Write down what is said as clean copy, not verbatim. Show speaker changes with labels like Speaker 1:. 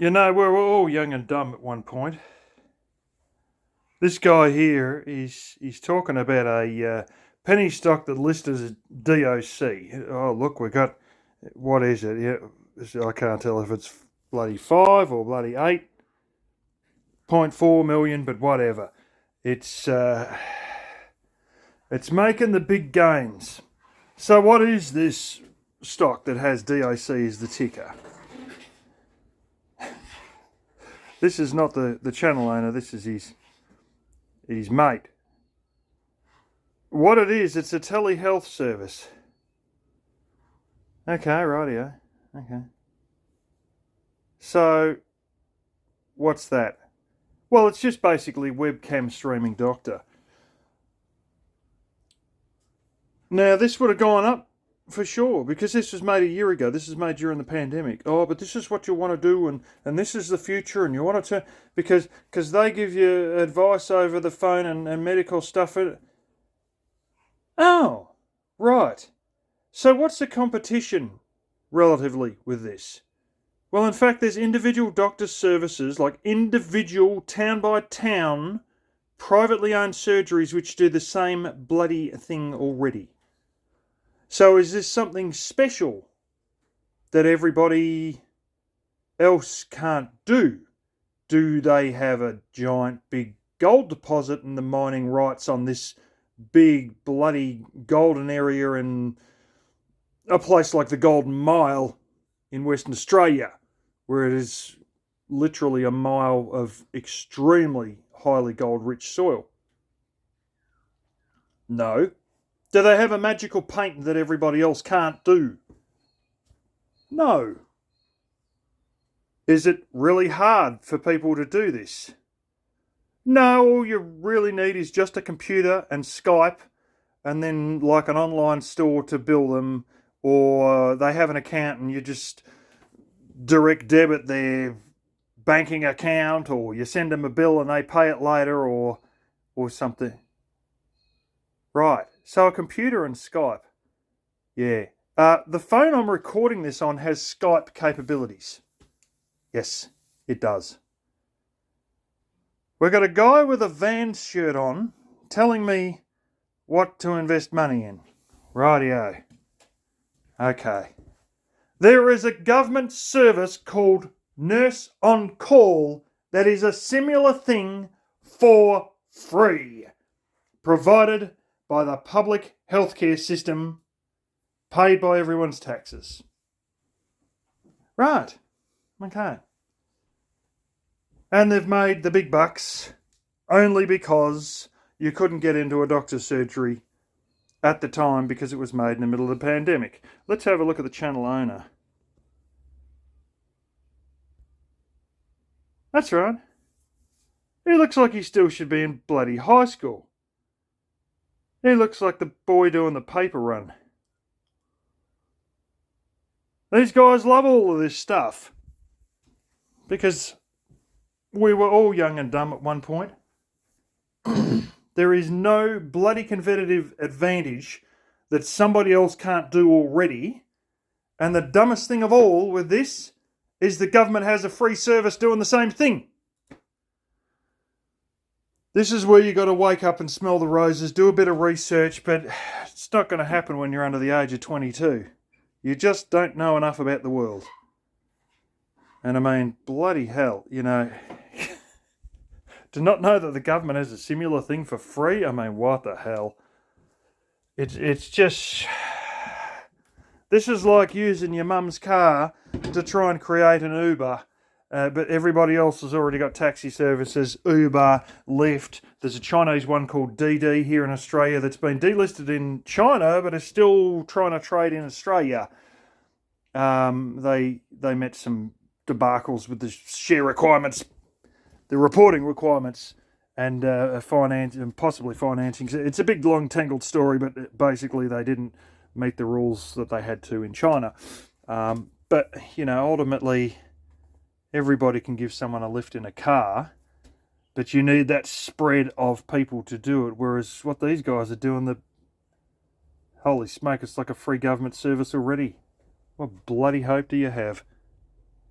Speaker 1: You know, we were all young and dumb at one point. This guy here he's talking about a penny stock that listed as DOC. Oh, look, we got, what is it? Yeah, I can't tell if it's bloody 5 or bloody 8.4 million, but whatever. It's it's making the big gains. So what is this stock that has DOC as the ticker? This is not the channel owner. This is his mate. What it is, it's a telehealth service. Okay, rightio. Okay. So, what's that? Well, it's just basically webcam streaming doctor. Now, this would have gone up for sure because this was made a year ago. This was made during the pandemic. Oh, but this is what you want to do, and this is the future, and you want to because they give you advice over the phone and medical stuff. Oh, right. So what's the competition relatively with this? Well, in fact, there's individual doctor services, like individual town by town privately owned surgeries which do the same bloody thing already. So is this something special that everybody else can't do? Do they have a giant big gold deposit and the mining rights on this big bloody golden area in a place like the Golden Mile in Western Australia, where it is literally a mile of extremely highly gold rich soil? No. Do they have a magical paint that everybody else can't do? No. Is it really hard for people to do this? No, all you really need is just a computer and Skype and then like an online store to bill them, or they have an account and you just direct debit their banking account, or you send them a bill and they pay it later, or something. Right. So a computer and Skype. Yeah. The phone I'm recording this on has Skype capabilities. Yes, it does. We've got a guy with a Vans shirt on telling me what to invest money in. Rightio. Okay. There is a government service called Nurse on Call that is a similar thing for free, provided by the public healthcare system, paid by everyone's taxes. Right. Okay. And they've made the big bucks only because you couldn't get into a doctor's surgery at the time because it was made in the middle of the pandemic. Let's have a look at the channel owner. That's right. He looks like he still should be in bloody high school. He looks like the boy doing the paper run. These guys love all of this stuff because we were all young and dumb at one point. There is no bloody competitive advantage that somebody else can't do already. And the dumbest thing of all with this is the government has a free service doing the same thing. This is where you got to wake up and smell the roses, do a bit of research, but it's not going to happen when you're under the age of 22. You just don't know enough about the world. And I mean, bloody hell, you know, to not know that the government has a similar thing for free, I mean, what the hell? It's just... This is like using your mum's car to try and create an Uber, but everybody else has already got taxi services, Uber, Lyft. There's a Chinese one called Didi here in Australia that's been delisted in China, but is still trying to trade in Australia. They met some debacles with the share requirements, the reporting requirements, and finance and possibly financing. It's a big, long, tangled story, but basically they didn't meet the rules that they had to in China. But, you know, ultimately, everybody can give someone a lift in a car, but you need that spread of people to do it. Whereas what these guys are doing, holy smoke, it's like a free government service already. What bloody hope do you have?